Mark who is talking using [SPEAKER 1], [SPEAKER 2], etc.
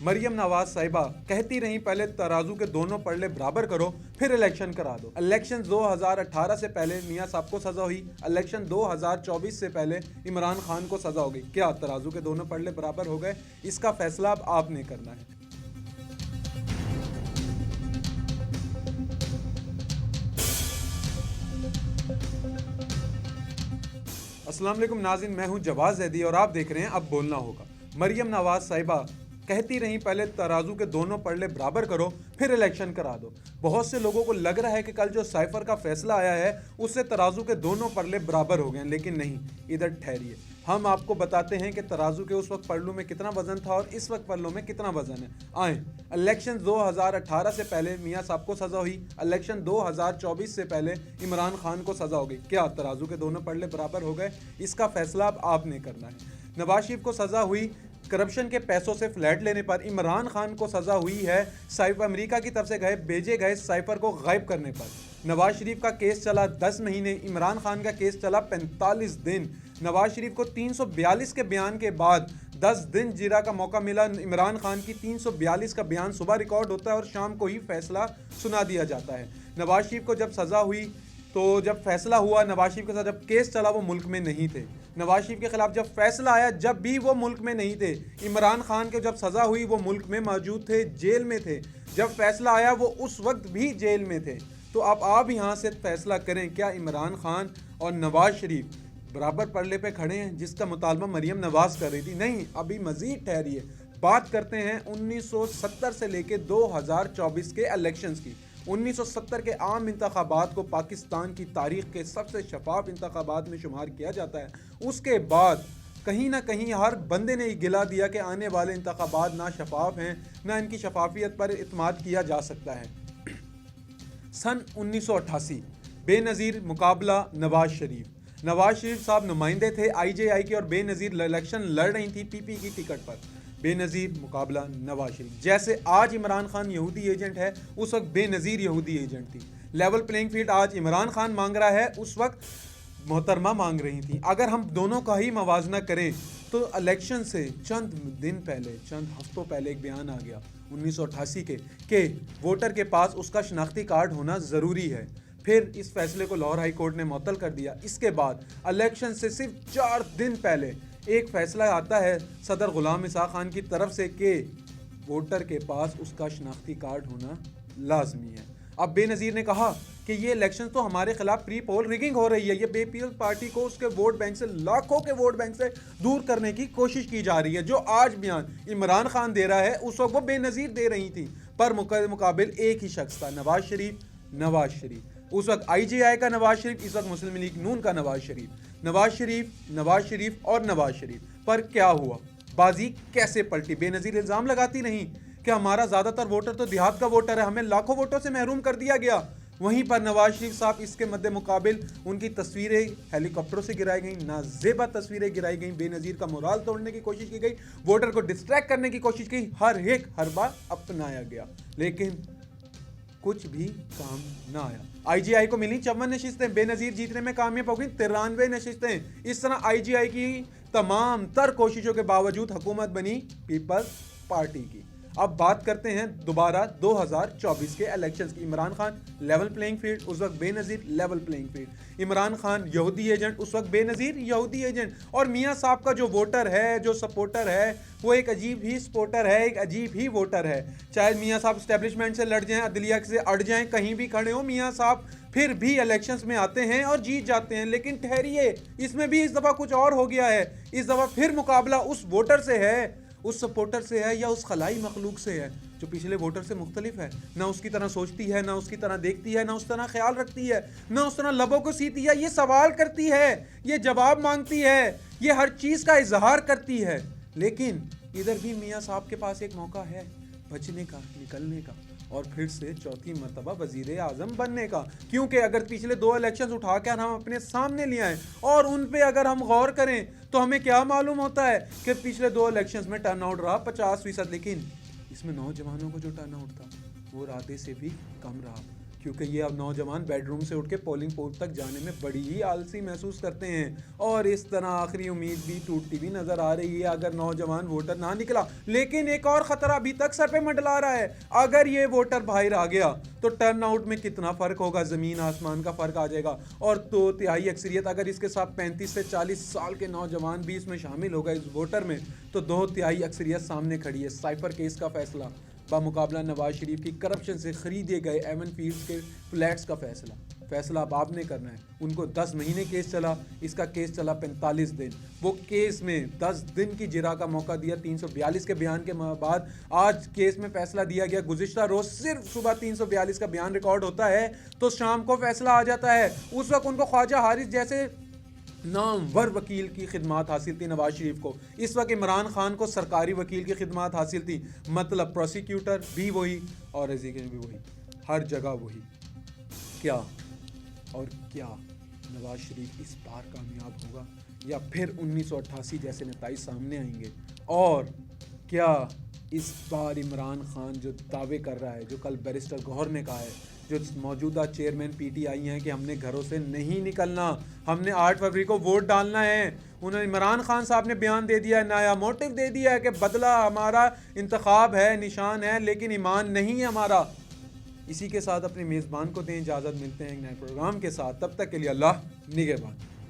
[SPEAKER 1] मरियम नवाज साहिबा कहती रहीं पहले तराजू के दोनों पड़ले बराबर करो फिर इलेक्शन करा दो। इलेक्शन 2018 से पहले मियां साहब को सजा हुई, इलेक्शन 2024 से पहले इमरान खान को सजा हो गई। क्या तराजू के दोनों पड़ले बराबर हो गए? इसका फैसला अब आपने करना है। अस्सलाम वालेकुम नाज़रीन, मैं हूं जवाद ज़ैदी और आप देख रहे हैं अब बोलना होगा। मरियम नवाज साहिबा कहती रहीं पहले तराजू के दोनों पड़ले बराबर करो फिर इलेक्शन करा दो। बहुत से लोगों को लग रहा है कि कल जो साइफर का फैसला आया है उससे तराजू के दोनों पड़ले बराबर हो गए, लेकिन नहीं, इधर ठहरिए। हम आपको बताते हैं कि तराजू के उस वक्त पड़लों में कितना वजन था और इस वक्त पड़लों में कितना वजन है। आए, इलेक्शन 2018 से पहले मियां साहब को सजा हुई, इलेक्शन 2024 से पहले इमरान खान को सजा हो गई। क्या तराजू के दोनों पड़ले बराबर हो गए? इसका फैसला अब आपने करना है। नवाज शरीफ को सजा हुई करप्शन के पैसों से फ्लैट लेने पर, इमरान खान को सजा हुई है साइफर अमेरिका की तरफ से भेजे गए साइफर को गायब करने पर। नवाज शरीफ का केस चला 10 महीने, इमरान खान का केस चला 45 दिन। नवाज शरीफ को 342 के बयान के बाद 10 दिन जीरा का मौका मिला। इमरान खान की 342 का बयान सुबह रिकॉर्ड होता है और शाम को ही फैसला सुना दिया जाता है। नवाज शरीफ को जब सजा हुई तो जब फैसला हुआ, नवाज शरीफ के साथ जब केस चला वो मुल्क में नहीं थे। नवाज शरीफ के खिलाफ जब फैसला आया जब भी वो मुल्क में नहीं थे। इमरान खान के जब सजा हुई वो मुल्क में मौजूद थे, जेल में थे। जब फैसला आया वो उस वक्त भी जेल में थे। तो अब आप यहाँ से फैसला करें, क्या इमरान खान और नवाज शरीफ बराबर पड़ले पे खड़े हैं जिसका मुतालबा मरियम नवाज कर रही थी? नहीं, अभी मजीद ठहरिए। बात करते हैं 1970 से लेके 2024 के इलेक्शंस की। 1970 के आम इंतखाबात को पाकिस्तान की तारीख के सबसे शफाफ इंतखाबात में शुमार किया जाता है। उसके बाद कहीं ना कहीं हर बंदे ने गिला दिया कि आने वाले इंतखाबात ना शफाफ हैं, ना इनकी शफाफियत पर इत्माद किया जा सकता है। सन 1988 बेनज़ीर मुकाबला नवाज शरीफ। नवाज शरीफ साहब नुमाइंदे थे IJI के और बेनज़ीर इलेक्शन लड़ रही थी PP की टिकट पर। बेनज़ीर मुकाबला नवाज शरीफ। जैसे आज इमरान खान यहूदी एजेंट है, उस वक्त बेनज़ीर यहूदी एजेंट थी। लेवल प्लेइंग फील्ड आज इमरान खान मांग रहा है, उस वक्त मोहतरमा मांग रही थी। अगर हम दोनों का ही मवाजना करें तो इलेक्शन से चंद दिन पहले, चंद हफ्तों पहले एक बयान आ गया 1988 के वोटर के पास उसका शनाख्ती कार्ड होना ज़रूरी है। फिर इस फैसले को लाहौर हाई कोर्ट ने मुअत्तल कर दिया। इसके बाद इलेक्शन से सिर्फ 4 दिन पहले एक फैसला आता है सदर गुलाम इसाक खान की तरफ से कि वोटर के पास उसका शनाख्ती कार्ड होना लाजमी है। अब बेनज़ीर ने कहा कि ये इलेक्शन तो हमारे खिलाफ प्री पोल रिगिंग हो रही है, ये बेपीएल पार्टी को उसके वोट बैंक से, लाखों के वोट बैंक से दूर करने की कोशिश की जा रही है। जो आज बयान इमरान खान दे रहा है उस वक्त वो बेनज़ीर दे रही थी, पर मुकाबिल एक ही शख्स था, नवाज शरीफ। उस वक्त IJI का नवाज शरीफ, इस वक्त मुस्लिम लीग नून का नवाज शरीफ। नवाज शरीफ और नवाज शरीफ पर क्या हुआ? बाजी कैसे पलटी? बेनज़ीर इल्ज़ाम लगाती नहीं कि हमारा ज़्यादातर वोटर तो देहात का वोटर है, हमें लाखों वोटों से महरूम कर दिया गया। वहीं पर नवाज शरीफ साहब इसके मद्दे मुकाबिल उनकी तस्वीरें हेलीकॉप्टरों से गिराई गई, नाजेबा तस्वीरें गिराई गई, बेनज़ीर का मोराल तोड़ने की कोशिश की गई, वोटर को डिस्ट्रैक्ट करने की कोशिश की, हर बार अपनाया गया, लेकिन कुछ भी काम ना आया। IJI को मिली 54 नशिस्तें, बेनज़ीर जीतने में कामयाब हो गई 93 नशिस्तें। इस तरह IJI की तमाम तर कोशिशों के बावजूद हुकूमत बनी पीपल्स पार्टी की। अब बात करते हैं दोबारा 2024 के इलेक्शंस की। Imran Khan level playing field, उस वक्त Benazir level playing field. Imran Khan यहूदी एजेंट, उस वक्त बेनज़ीर यहूदी एजेंट। और मियां साहब का जो वोटर है, जो सपोर्टर है, वो एक अजीब ही सपोर्टर है, एक अजीब ही वोटर है। चाहे मियां साहब स्टैब्लिशमेंट से लड़ जाएं, अदलिया से अड़ जाएं, कहीं भी खड़े हो, मियां साहब फिर भी इलेक्शंस में आते हैं और जीत जाते हैं। लेकिन ठहरिए, इसमें भी इस दफ़ा कुछ और हो गया है। इस दफ़ा फिर मुकाबला उस वोटर से है, उस सपोर्टर से है या उस खलाई मखलूक से है जो पिछले वोटर से मुख्तलिफ है। ना उसकी तरह सोचती है, ना उसकी तरह देखती है, ना उस तरह ख्याल रखती है, ना उस तरह लबों को सीती है। ये सवाल करती है, ये जवाब मांगती है, ये हर चीज़ का इजहार करती है। लेकिन इधर भी मियाँ साहब के पास एक मौका है बचने का, निकलने का और फिर से चौथी मरतबा वजीर आज़म बनने का। क्योंकि अगर पिछले 2 इलेक्शंस उठा कर हम अपने सामने ले आए और उन पे अगर हम गौर करें तो हमें क्या मालूम होता है कि पिछले 2 इलेक्शंस में टर्नआउट रहा 50%, लेकिन इसमें नौजवानों को जो टर्नआउट था वो इरादे से भी कम रहा। क्योंकि ये अब नौजवान बेडरूम से उठ के पोलिंग बूथ तक जाने में बड़ी ही आलसी महसूस करते हैं और इस तरह आखिरी उम्मीद भी टूटती भी नजर आ रही है अगर नौजवान वोटर ना निकला। लेकिन एक और खतरा अभी तक सर पे मंडला रहा है, अगर ये वोटर बाहर आ गया तो टर्न आउट में कितना फर्क होगा, जमीन आसमान का फर्क आ जाएगा। और 2/3 अक्सरियत, अगर इसके साथ 35 से 40 साल के नौजवान भी इसमें शामिल होगा इस वोटर में, तो 2/3 अक्सरियत सामने खड़ी है। साइफर केस का फैसला, बामुकाबला नवाज शरीफ की करप्शन से खरीदे गए एमन फील्ड्स के फ्लैट्स का फैसला अब आपने करना है। उनको 10 महीने केस चला, इसका केस चला 45 दिन। वो केस में 10 दिन की जिरा का मौका दिया 342 के बयान के बाद आज केस में फैसला दिया गया। गुज़िश्ता रोज सिर्फ सुबह 342 का बयान रिकॉर्ड होता है तो शाम को फैसला आ जाता है। उस वक्त उनको ख्वाजा हारिस जैसे नामवर वकील की खिदमात हासिल थी नवाज शरीफ को, इस वक्त इमरान खान को सरकारी वकील की खिदमात हासिल थी। मतलब प्रोसिक्यूटर भी वही और एग्जीक्यूटिव भी वही, हर जगह वही। क्या और क्या नवाज शरीफ इस बार कामयाब होगा या फिर 1988 जैसे नताइज सामने आएंगे? और क्या इस बार इमरान खान जो दावे कर रहा है, जो कल बैरिस्टर गौहर ने कहा है, जो मौजूदा चेयरमैन पीटीआई हैं कि हमने घरों से नहीं निकलना, हमने 8 फरवरी को वोट डालना है, उन्होंने इमरान खान साहब ने बयान दे दिया है, नया मोटिव दे दिया है कि बदला हमारा इंतखाब है, निशान है, लेकिन ईमान नहीं है हमारा। इसी के साथ अपने मेज़बान को दें इजाज़त, मिलते हैं एक नए प्रोग्राम के साथ, तब तक के लिए अल्लाह निगहबान।